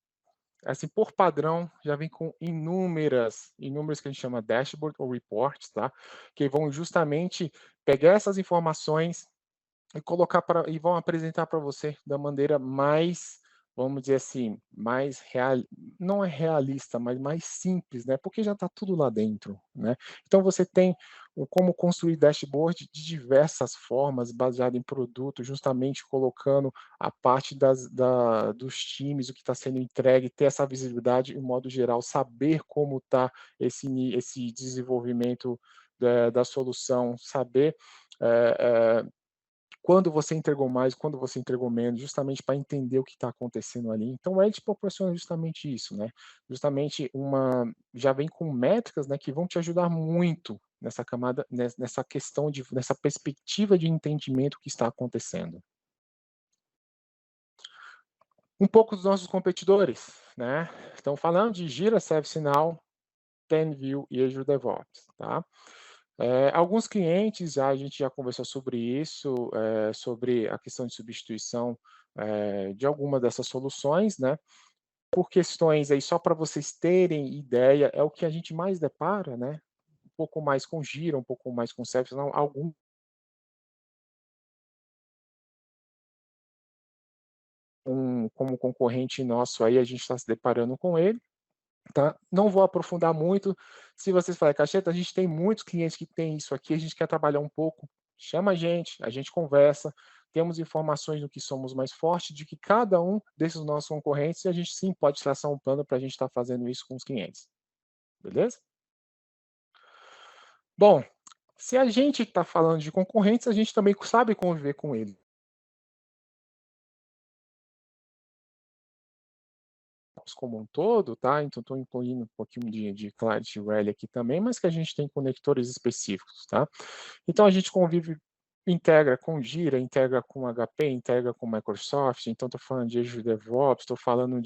assim, por padrão, já vem com inúmeras que a gente chama dashboard ou reports, tá? Que vão justamente pegar essas informações e colocar e vão apresentar para você da maneira mais, vamos dizer assim, mais real, não é realista, mas mais simples, né? Porque já está tudo lá dentro, né? Então você tem como construir dashboard de diversas formas, baseado em produto, justamente colocando a parte dos times, o que está sendo entregue, ter essa visibilidade, em modo geral, saber como está esse desenvolvimento da solução, saber quando você entregou mais, quando você entregou menos, justamente para entender o que está acontecendo ali. Então, o Edge proporciona justamente isso, né? Justamente já vem com métricas, né, que vão te ajudar muito nessa camada, nessa questão nessa perspectiva de entendimento que está acontecendo. Um pouco dos nossos competidores, né? Então, falando de Jira, ServiceNow, TenView e Azure DevOps, tá? Alguns clientes, a gente já conversou sobre isso, sobre a questão de substituição de alguma dessas soluções, né? Por questões aí, só para vocês terem ideia, é o que a gente mais depara, né? Um pouco mais com Gira, um pouco mais com ServiceNow, algum como concorrente nosso aí, a gente está se deparando com ele, tá? Não vou aprofundar muito. Se vocês falarem, Cacheta, a gente tem muitos clientes que têm isso aqui, a gente quer trabalhar um pouco, chama a gente conversa, temos informações do que somos mais fortes, de que cada um desses nossos concorrentes, a gente sim pode traçar um plano para a gente estar fazendo isso com os clientes. Beleza? Bom, se a gente está falando de concorrentes, a gente também sabe conviver com eles. Como um todo, tá? Então, estou incluindo um pouquinho de Client Rally aqui também, mas que a gente tem conectores específicos, tá? Então, a gente convive, integra com Gira, integra com HP, integra com Microsoft, então estou falando de Azure DevOps, estou falando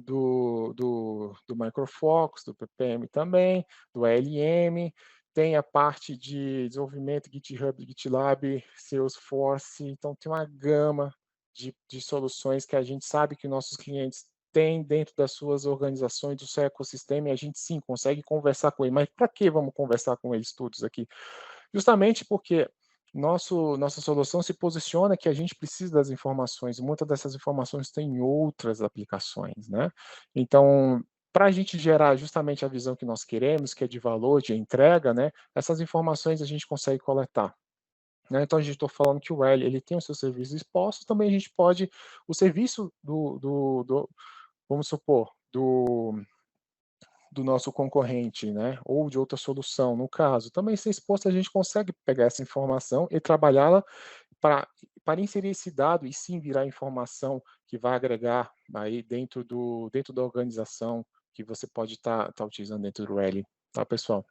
do Micro Focus, do PPM também, do ALM, tem a parte de desenvolvimento GitHub, GitLab, Salesforce, então tem uma gama de soluções que a gente sabe que nossos clientes têm dentro das suas organizações, do seu ecossistema, e a gente sim consegue conversar com eles. Mas para que vamos conversar com eles todos aqui? Justamente porque nossa solução se posiciona que a gente precisa das informações, e muitas dessas informações têm outras aplicações, né? Então, para a gente gerar justamente a visão que nós queremos, que é de valor, de entrega, né? Essas informações a gente consegue coletar. Né? Então, a gente está falando que o Rally, ele tem os seus serviços expostos, também a gente pode, o serviço vamos supor, do nosso concorrente, né, ou de outra solução, no caso, também ser exposto, a gente consegue pegar essa informação e trabalhá-la para inserir esse dado e sim virar informação que vai agregar aí dentro da organização que você pode estar utilizando dentro do Rally, tá, pessoal?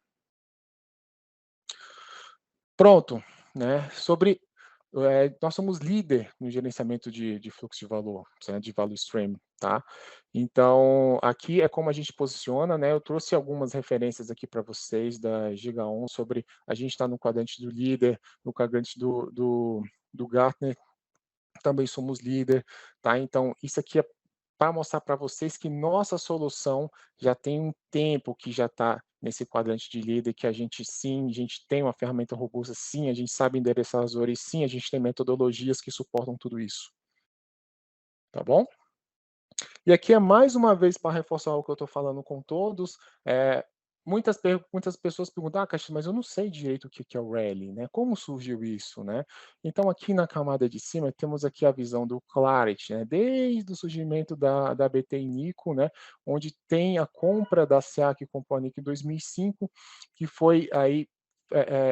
Pronto, né? Nós somos líder no gerenciamento de fluxo de valor, né, de value stream, tá? Então, aqui é como a gente posiciona, né? Eu trouxe algumas referências aqui para vocês da GigaOn sobre a gente está no quadrante do líder, no quadrante do Gartner, também somos líder, tá? Então, isso aqui é para mostrar para vocês que nossa solução já tem um tempo que já está nesse quadrante de líder, que a gente sim, a gente tem uma ferramenta robusta, sim, a gente sabe endereçar as dores, sim, a gente tem metodologias que suportam tudo isso. Tá bom? E aqui é mais uma vez para reforçar o que eu estou falando com todos, muitas pessoas perguntam, Caixa, mas eu não sei direito o que é o Rally, né? Como surgiu isso, né? Então, aqui na camada de cima, temos aqui a visão do Clarity, né? Desde o surgimento da BT e Nico, né? Onde tem a compra da SEAC que comprou a Nico em 2005, que foi aí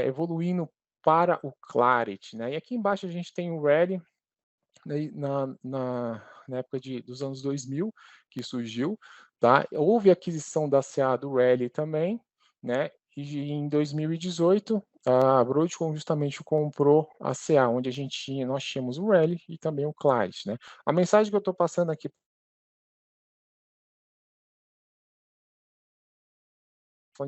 evoluindo para o Clarity, né? E aqui embaixo a gente tem o Rally, né, na época dos anos 2000, que surgiu, tá? Houve aquisição da CA do Rally também, né? E em 2018, a Broadcom justamente comprou a CA, onde nós tínhamos o Rally e também o Clyde, né? A mensagem que eu estou passando aqui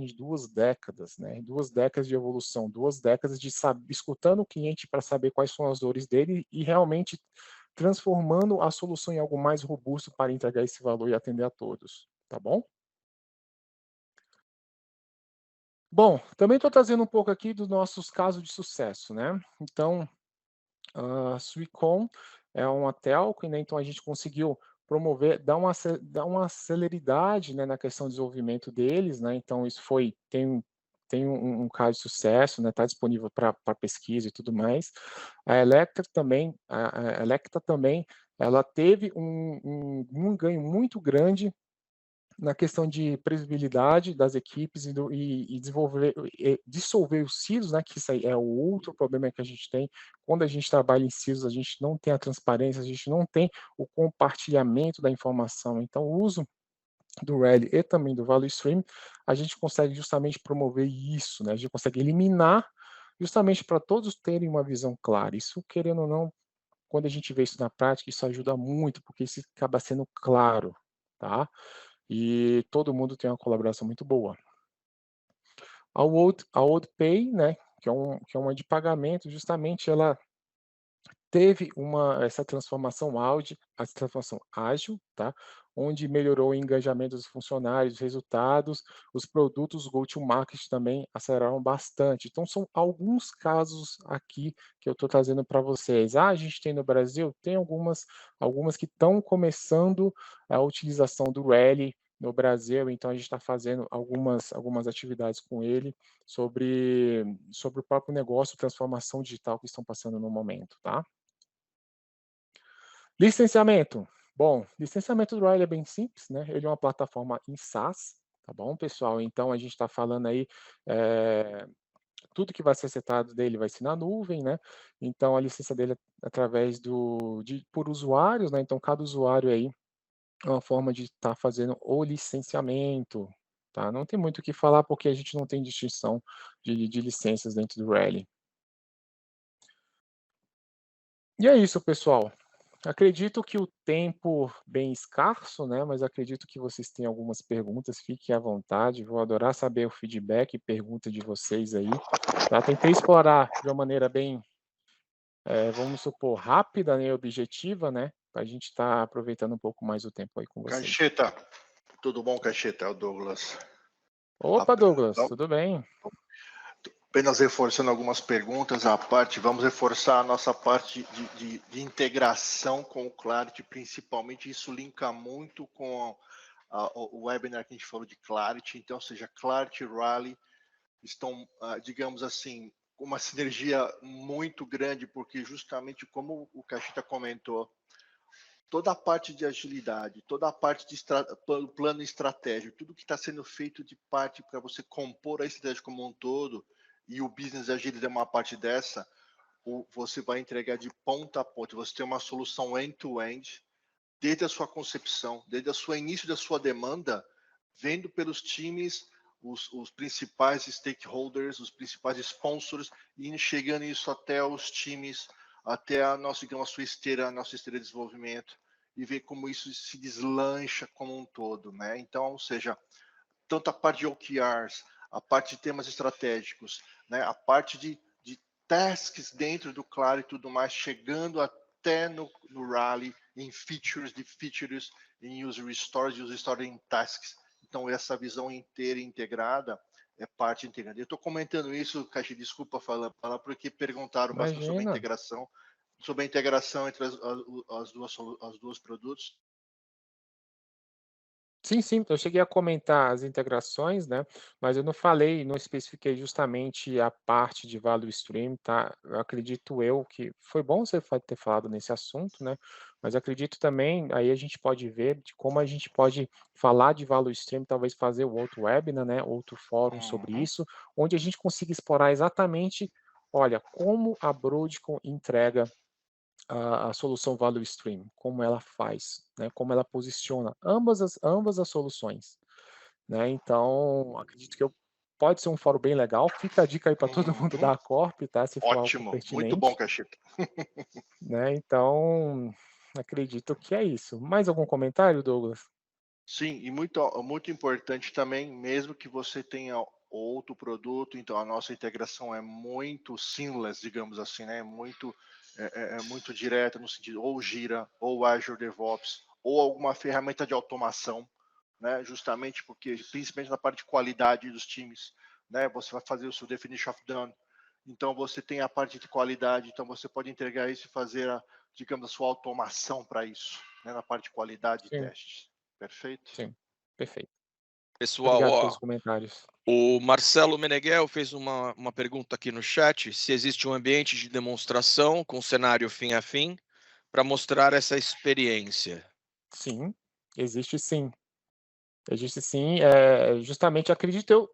de 2 décadas, né? 2 décadas de evolução, 2 décadas de escutando o cliente para saber quais são as dores dele e realmente transformando a solução em algo mais robusto para entregar esse valor e atender a todos, tá bom? Bom, também estou trazendo um pouco aqui dos nossos casos de sucesso, né? Então, a Suicom é uma telco, né? Então a gente conseguiu promover, dar uma celeridade, né, na questão de desenvolvimento deles, né? Então isso tem um caso de sucesso, né? Está disponível para pesquisa e tudo mais. A Electra também, ela teve um ganho muito grande na questão de previsibilidade das equipes e dissolver os silos, né, que isso aí é o outro problema que a gente tem. Quando a gente trabalha em silos, a gente não tem a transparência, a gente não tem o compartilhamento da informação. Então, o uso do Rally e também do Value Stream, a gente consegue justamente promover isso, né? A gente consegue eliminar justamente para todos terem uma visão clara. Isso, querendo ou não, quando a gente vê isso na prática, isso ajuda muito, porque isso acaba sendo claro, tá? E todo mundo tem uma colaboração muito boa. A WorldPay, né, que é uma de pagamento, justamente ela teve essa transformação ágil, tá? Onde melhorou o engajamento dos funcionários, os resultados, os produtos go-to-market também aceleraram bastante. Então, são alguns casos aqui que eu estou trazendo para vocês. A gente tem no Brasil, tem algumas que estão começando a utilização do Rally no Brasil, então a gente está fazendo algumas atividades com ele sobre o próprio negócio, transformação digital que estão passando no momento, tá? Licenciamento. Bom, licenciamento do Rally é bem simples, né? Ele é uma plataforma em SaaS, tá bom, pessoal? Então, a gente está falando aí, tudo que vai ser setado dele vai ser na nuvem, né? Então, a licença dele é através por usuários, né? Então, cada usuário aí é uma forma de estar fazendo o licenciamento, tá? Não tem muito o que falar, porque a gente não tem distinção de licenças dentro do Rally. E é isso, pessoal. Acredito que o tempo bem escasso, né, mas acredito que vocês têm algumas perguntas, fiquem à vontade, vou adorar saber o feedback e pergunta de vocês aí, tá? Tentei explorar de uma maneira bem, vamos supor, rápida, né, objetiva, né, para a gente estar aproveitando um pouco mais o tempo aí com vocês. Caixeta, tudo bom, Caixeta? É o Douglas. Opa, Douglas, tudo bem? Apenas reforçando algumas perguntas à parte, vamos reforçar a nossa parte de integração com o Clarity, principalmente isso linka muito com o webinar que a gente falou de Clarity, então, ou seja, Clarity e Rally estão, digamos assim, com uma sinergia muito grande, porque justamente como o Caixeta comentou, toda a parte de agilidade, toda a parte de plano estratégico, tudo que está sendo feito de parte para você compor a estratégia como um todo, e o Business Agility é uma parte dessa, você vai entregar de ponta a ponta, você tem uma solução end-to-end, desde a sua concepção, desde o início da sua demanda, vendo pelos times, os principais stakeholders, os principais sponsors, e chegando isso até os times, até a nossa nossa esteira de desenvolvimento, e ver como isso se deslancha como um todo, né? Então, ou seja, tanto a parte de OKRs, a parte de temas estratégicos, né? A parte de tasks dentro do Claro e tudo mais, chegando até no Rally, em features, em user stories em tasks. Então, essa visão inteira integrada é parte integrada. Eu estou comentando isso, Caixa, desculpa falar, porque perguntaram bastante sobre a integração entre as duas produtos. Sim, eu cheguei a comentar as integrações, né, mas eu não especifiquei justamente a parte de value stream, tá? Eu acredito que foi bom você ter falado nesse assunto, né, mas acredito também, aí a gente pode ver de como a gente pode falar de value stream, talvez fazer outro webinar, né, outro fórum sobre isso, onde a gente consiga explorar exatamente, olha, como a Broadcom entrega a solução value stream, como ela faz, né, como ela posiciona ambas as soluções, né? Então, acredito que pode ser um fórum bem legal. Fica a dica aí para todo mundo da Corp, tá? Se for algo pertinente. Muito bom, Caixeta. Né? Então, acredito que é isso. Mais algum comentário, Douglas? Sim, e muito importante também, mesmo que você tenha outro produto, então a nossa integração é muito seamless, digamos assim, né? Muito direta no sentido ou Gira, ou Azure DevOps, ou alguma ferramenta de automação, né? Justamente porque, principalmente na parte de qualidade dos times, né? Você vai fazer o seu definition of done, então você tem a parte de qualidade, então você pode entregar isso e fazer digamos, a sua automação para isso, né? Na parte de qualidade e testes. Perfeito? Sim, perfeito. Pessoal, obrigado pelos comentários. O Marcelo Meneghel fez uma pergunta aqui no chat, se existe um ambiente de demonstração com cenário fim a fim para mostrar essa experiência. Sim, existe sim. Existe sim. Justamente, acredito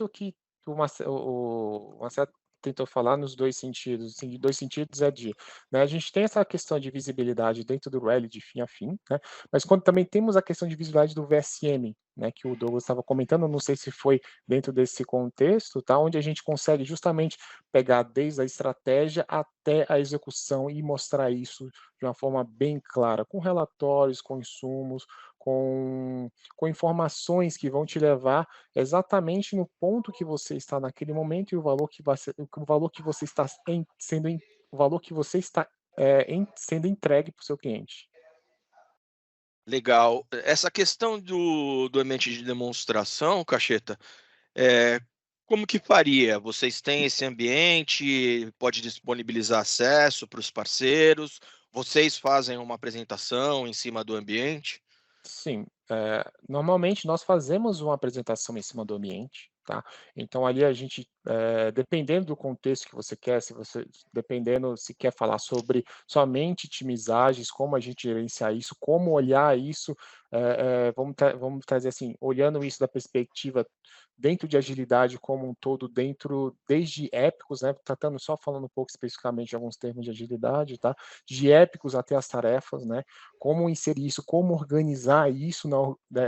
que o Marcelo tentou falar nos dois sentidos. Assim, dois sentidos né, a gente tem essa questão de visibilidade dentro do Rally de fim a fim, né, mas quando também temos a questão de visibilidade do VSM, né, que o Douglas estava comentando, não sei se foi dentro desse contexto, tá, onde a gente consegue justamente pegar desde a estratégia até a execução e mostrar isso de uma forma bem clara, com relatórios, com insumos, com informações que vão te levar exatamente no ponto que você está naquele momento e o valor que você está sendo entregue para o seu cliente. Legal. Essa questão do ambiente de demonstração, Cacheta, como que faria? Vocês têm esse ambiente, pode disponibilizar acesso para os parceiros? Vocês fazem uma apresentação em cima do ambiente? Sim, normalmente nós fazemos uma apresentação em cima do ambiente, tá? Então ali a gente, dependendo do contexto que você quer, dependendo se quer falar sobre somente timizagens, como a gente gerenciar isso, como olhar isso, vamos trazer assim, olhando isso da perspectiva dentro de agilidade como um todo, desde épicos, né? Falando um pouco especificamente de alguns termos de agilidade, tá? De épicos até as tarefas, né? Como inserir isso, como organizar isso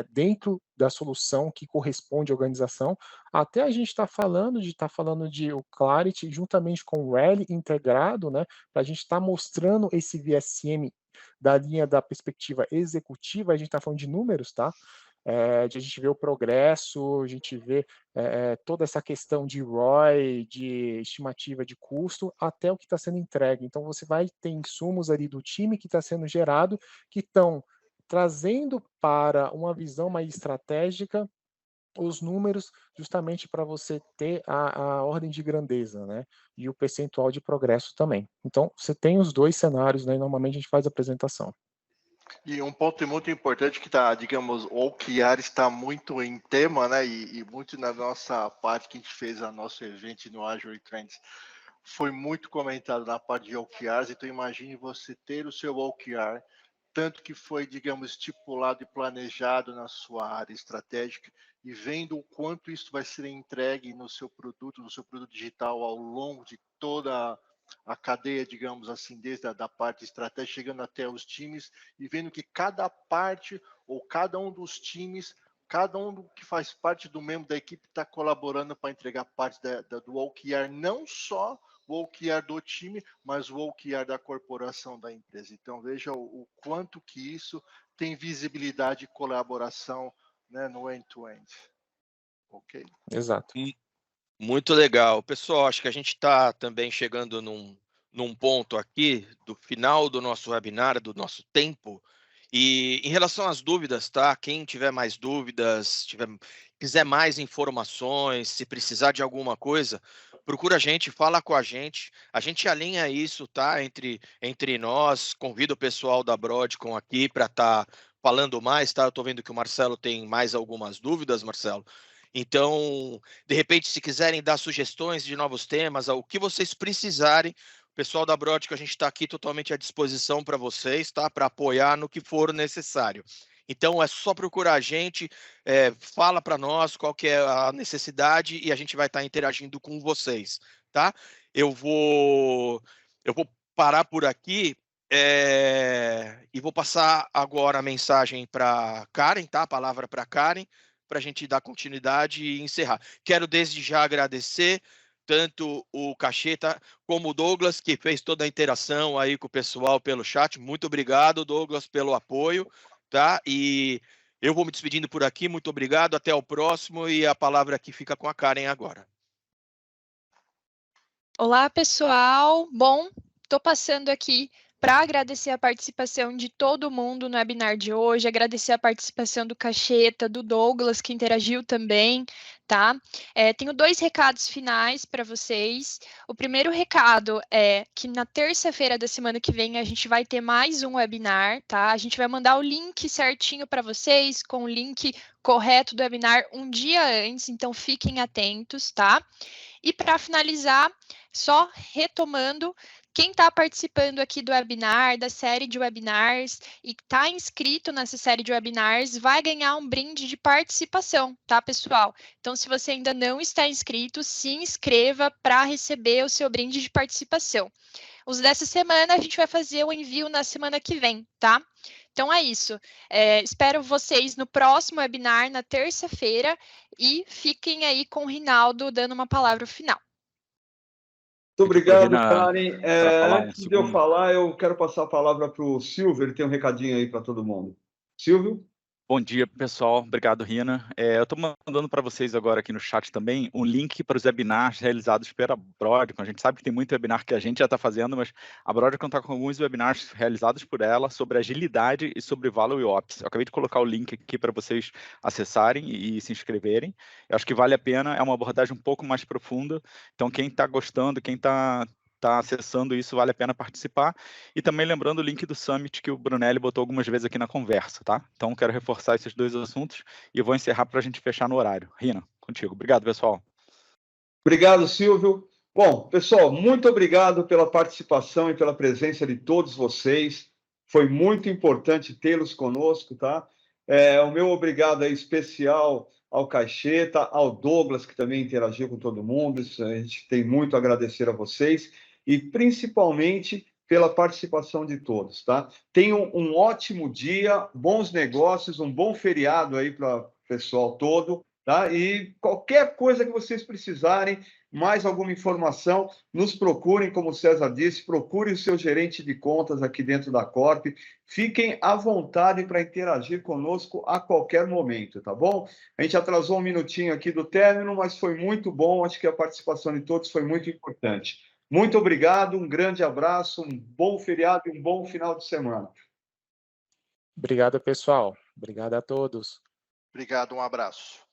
dentro da solução que corresponde à organização, até a gente está falando de o Clarity juntamente com o Rally integrado, né, para a gente estar mostrando esse VSM da linha da perspectiva executiva, a gente está falando de números, tá? De a gente ver o progresso, a gente vê toda essa questão de ROI, de estimativa de custo, até o que está sendo entregue. Então, você vai ter insumos ali do time que está sendo gerado, que estão trazendo para uma visão mais estratégica os números, justamente para você ter a ordem de grandeza, né? E o percentual de progresso também. Então, você tem os dois cenários, né? E normalmente a gente faz a apresentação. E um ponto muito importante que está, digamos, o OKR está muito em tema, né? E muito na nossa parte que a gente fez a nosso evento no Azure Trends, foi muito comentado na parte de OKRs. Então imagine você ter o seu OKR, tanto que foi, digamos, estipulado e planejado na sua área estratégica, e vendo o quanto isso vai ser entregue no seu produto digital ao longo de toda a cadeia, digamos assim, desde a parte estratégica, chegando até os times, e vendo que cada parte ou cada um dos times, cada um que faz parte do membro da equipe está colaborando para entregar parte do OKR, não só o OKR do time, mas o OKR da corporação da empresa. Então, veja o quanto que isso tem visibilidade e colaboração, né, no end-to-end. Ok? Exato. Muito legal. Pessoal, acho que a gente está também chegando num ponto aqui do final do nosso webinar, do nosso tempo. E em relação às dúvidas, tá? Quem tiver mais dúvidas, quiser mais informações, se precisar de alguma coisa, procura a gente, fala com a gente alinha isso, tá? Entre nós, convido o pessoal da Broadcom aqui para estar falando mais, tá? Eu estou vendo que o Marcelo tem mais algumas dúvidas, Marcelo. Então, de repente, se quiserem dar sugestões de novos temas, o que vocês precisarem, o pessoal da Broadcom, a gente está aqui totalmente à disposição para vocês, tá? Para apoiar no que for necessário. Então, é só procurar a gente, fala para nós qual que é a necessidade e a gente vai estar interagindo com vocês, tá? Eu vou parar por aqui e vou passar agora a mensagem para Karen, tá? A palavra para Karen, para a gente dar continuidade e encerrar. Quero desde já agradecer tanto o Cacheta como o Douglas, que fez toda a interação aí com o pessoal pelo chat. Muito obrigado, Douglas, pelo apoio, tá? E eu vou me despedindo por aqui. Muito obrigado, até o próximo, e a palavra aqui fica com a Karen agora. Olá, pessoal. Bom, estou passando aqui para agradecer a participação de todo mundo no webinar de hoje, agradecer a participação do Cacheta, do Douglas, que interagiu também, tá? Tenho 2 recados finais para vocês. O primeiro recado é que na terça-feira da semana que vem a gente vai ter mais um webinar, tá? A gente vai mandar o link certinho para vocês, com o link correto do webinar um dia antes, então fiquem atentos, tá? E para finalizar, só retomando, quem está participando aqui do webinar, da série de webinars e está inscrito nessa série de webinars, vai ganhar um brinde de participação, tá, pessoal? Então, se você ainda não está inscrito, se inscreva para receber o seu brinde de participação. Os dessa semana, a gente vai fazer o envio na semana que vem, tá? Então, é isso. Espero vocês no próximo webinar, na terça-feira, e fiquem aí com o Rinaldo dando uma palavra final. Muito obrigado, Karen. Antes de eu falar, eu quero passar a palavra para o Silvio, ele tem um recadinho aí para todo mundo. Silvio? Bom dia, pessoal. Obrigado, Rina. Eu estou mandando para vocês agora aqui no chat também um link para os webinars realizados pela Broadcom. A gente sabe que tem muito webinar que a gente já está fazendo, mas a Broadcom está com alguns webinars realizados por ela sobre agilidade e sobre Value Ops. Eu acabei de colocar o link aqui para vocês acessarem e se inscreverem. Eu acho que vale a pena, é uma abordagem um pouco mais profunda. Então, quem está gostando, quem está acessando isso, vale a pena participar. E também lembrando o link do Summit que o Brunelli botou algumas vezes aqui na conversa, tá? Então, quero reforçar esses dois assuntos e eu vou encerrar para a gente fechar no horário. Rina, contigo. Obrigado, pessoal. Obrigado, Silvio. Bom, pessoal, muito obrigado pela participação e pela presença de todos vocês. Foi muito importante tê-los conosco, tá? O meu obrigado é especial ao Caixeta, ao Douglas, que também interagiu com todo mundo. A gente tem muito a agradecer a vocês e principalmente pela participação de todos, tá? Tenham um ótimo dia, bons negócios, um bom feriado aí para o pessoal todo, tá? E qualquer coisa que vocês precisarem, mais alguma informação, nos procurem, como o César disse, procure o seu gerente de contas aqui dentro da Corp. Fiquem à vontade para interagir conosco a qualquer momento, tá bom? A gente atrasou um minutinho aqui do término, mas foi muito bom. Acho que a participação de todos foi muito importante. Muito obrigado, um grande abraço, um bom feriado e um bom final de semana. Obrigado, pessoal. Obrigado a todos. Obrigado, um abraço.